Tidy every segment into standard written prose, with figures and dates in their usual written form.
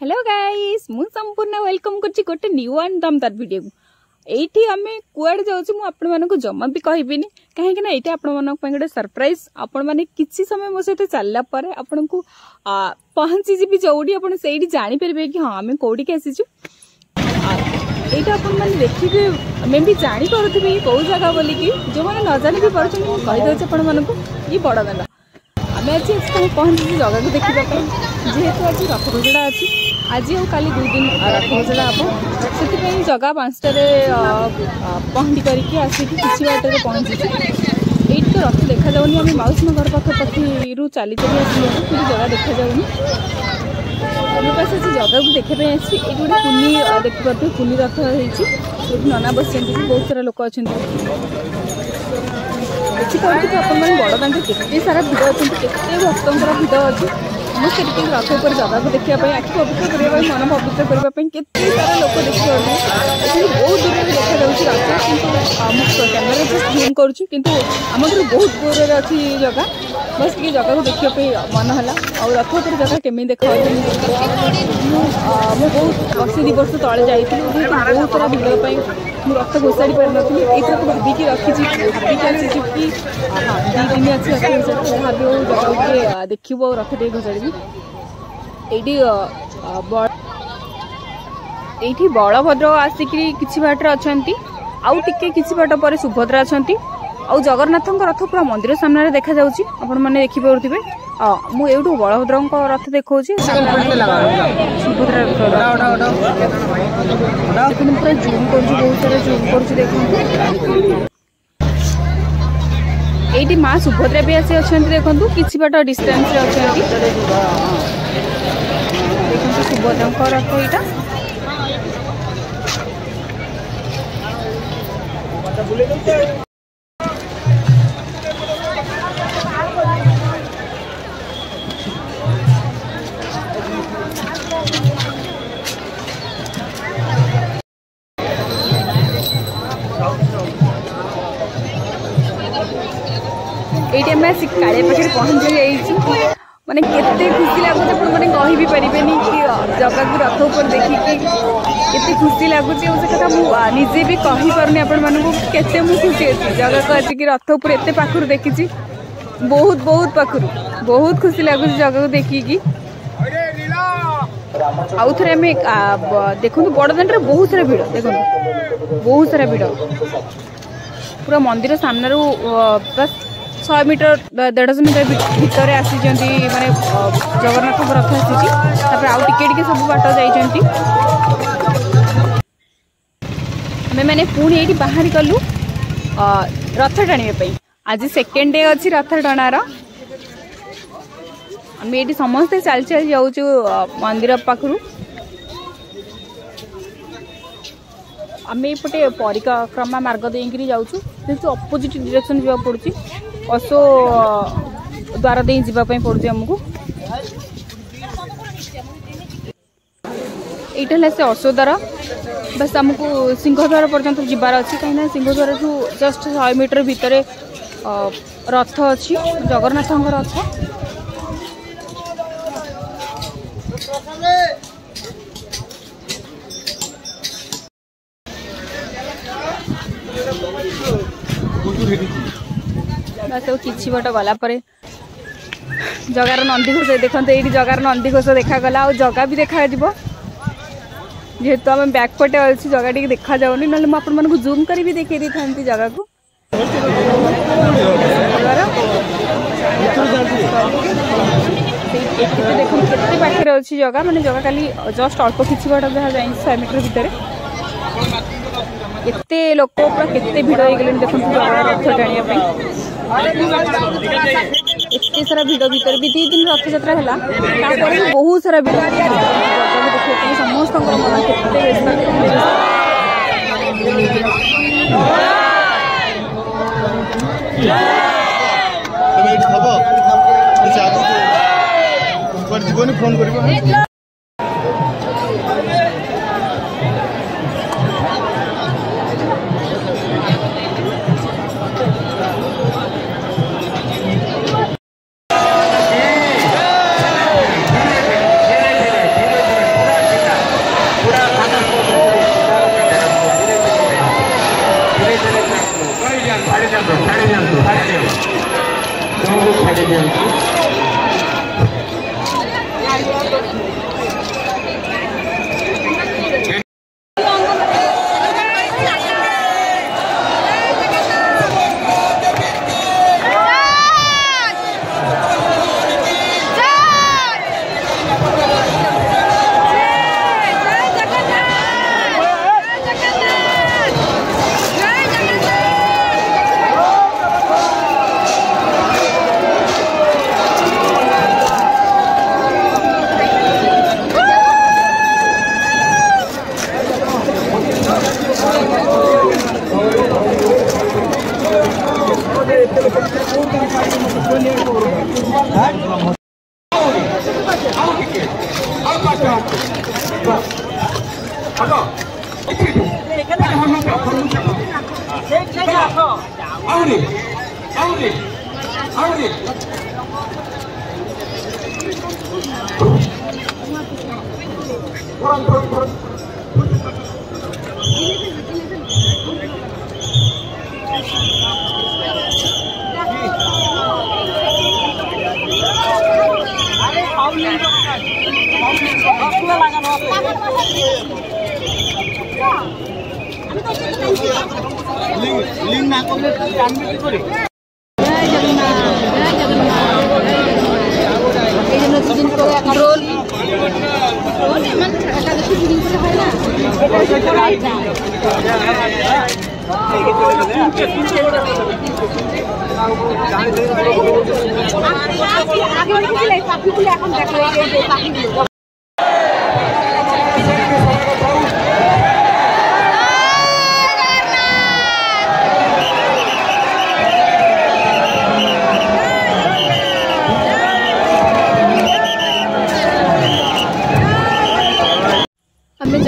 Hello guys मु संपूर्ण welcome करछि गोटे न्यू एंड दमदार वीडियो को। एठी हमें कुआड जाउछि मु आपण मानको जम्मा भी कहबिनी काहे कि ना एठी आपण मानको पे गोटे सरप्राइज आपण माने किछि समय मो सहित चलला परे आपण को पहुंची जिबी जौडी आपण सेठी जानि परबे कि हां हमें कोडी के आसीछु। एटा आपण माने देखिबे मैं भी जानि परथिबी को जगह बोली कि जो माने न जानि भी परछन कहि दउछि आपण मानको ई बड़ दादा आमे आज पहुंची जगह को देखिबा पे जेहेतु आज रथगजड़ा अच्छी आज और काली 2 दिन रथगजड़ा हम से जगह 5टार पहुँची करके आसिक किसी बाटर पहुँची ये तो रथ देखा जाऊनी आम माउसी घर पाखपाखी चली चली आस जगह देखा जाऊनी आम पास आज जगह को देखापी आसी ये गोटे कुनी देखिए कुनी रथ हो नना बस बहुत सारा लोक अच्छा देखिए अपन बड़ दांड के सारा भिड़ अच्छे के भक्तर भिड़ अच्छी मुझे रथ पर जगह को देखापी आखि पवित्र करने मन पवित्र करने के सारा लोक देखिए बहुत दूर में देखा रथ कि कैमेरा जस्ट जूम करुँ कितु आम घर बहुत दूर अच्छी जगह बस ये जगह को देखापी मन है और रथ पर जगह केमी देखा मुझे बहुत वर्ष 2 वर्ष तले जाइए बहुत सारा भिड़ मुझे रथ घोषाड़ी पार नी एथर भाविकी रखी भाविकी आसी कि हाँ 2 दिन अच्छी रथ घोषाड़ी भाभी जगह देखू रथ टे घोषाड़ी ये बलभद्र आसिक कि बाट अच्छा आउ टिके किसी बाट पर सुभद्रा अच्छा आउ जगन्नाथ रथ पूरा मंदिर सामने देखा जाउची आपण माने देखि पारुथिबे मु एठू बलभद्र रथ देखौची सुभद्रा रथ पूरा जूम करछु बहुत सारा जूम करछु देखंतु एठी मां सुभद्रा भी आसी अछंती देखंतु किछि बाट डिस्टेंस रे अछंती देखंतु सुभद्रा रथ एटा ये काले पाखे पहुंची जाइए माने केते खुशी लगुच मैंने कही भी पारे कि जगह को रथ ऊपर देखिकी केते खुशी लगुच से कथा मुझे भी कही पारनी आपण मानू केते मु खुशी अच्छी जगह को आसिक रथ ऊपर एत पाखर देखी बहुत बहुत पाखर बहुत खुशी लगुच जगह को देखिकी आउ थे देखो बड़ दांड बहुत सारा भिड़ देखो बहुत सारा भिड़ पूरा मंदिर सामने बस 100 मीटर 150 मीटर भितर आसी माने जगन्नाथ रथ आसी आउ टिके सब बाट जाइछंती मैंने पुणी ये बाहर गलु रथ टाणी आज सेकेंड डे अच्छी रथ टाणार आम ये समस्ते चल चल जाऊँ मंदिर पाखु आम एपटे परिक्रमा मार्ग देकर जाऊँ अपोजिट डायरेक्शन जावा पड़ी अशो द्वार दे जावाई पड़े आमको यहाँ से अशोद्वार बस आमको सिंहद्वार पर्यंत जीवार अच्छी कहीं सिंहद्वार जस्ट 100 मीटर भितर रथ अच्छी जगन्नाथ रथ बस किसी बाट गला जगार नंदीघोष देखते ये जगार नंदीघोष देखागला और जगह भी देखा जेहेतु आम बैकपटे अच्छी जगह टी देखा जाऊनी ना मुझे जूम कर भी देखे दी था जगह को देखो केते पाखे अच्छी जगह माने जगह खाली जस्ट अल्प किसी बाट जहाँ जाए 100 मीटर भितर केते लोक पूरा केते भिड़ हो गले देखो जगह रथ टाणी एते सारा भिड़ भितर भी 2 दिन रथ यात्रा है बहुत सारा भिड़ देखिए समस्त मन केते फोन कर छाड़ी दिखाई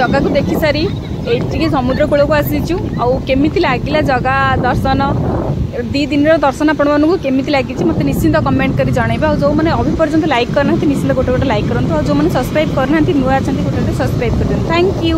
जगह को देखी सारी ये समुद्र कूल को आसीचु आमी लगिला जगह दर्शन 2 दिन दर्शन आपको केमी लगी मत निश्चिंत कमेंट कर जनइबे जो मैंने अभी पर्यंत लाइक करना निश्चिंत गोटे गोटे लाइक करूँ जो मैंने सब्सक्राइब करना नुआ अच्छा गोटे सब्सक्राइब कर थैंक यू।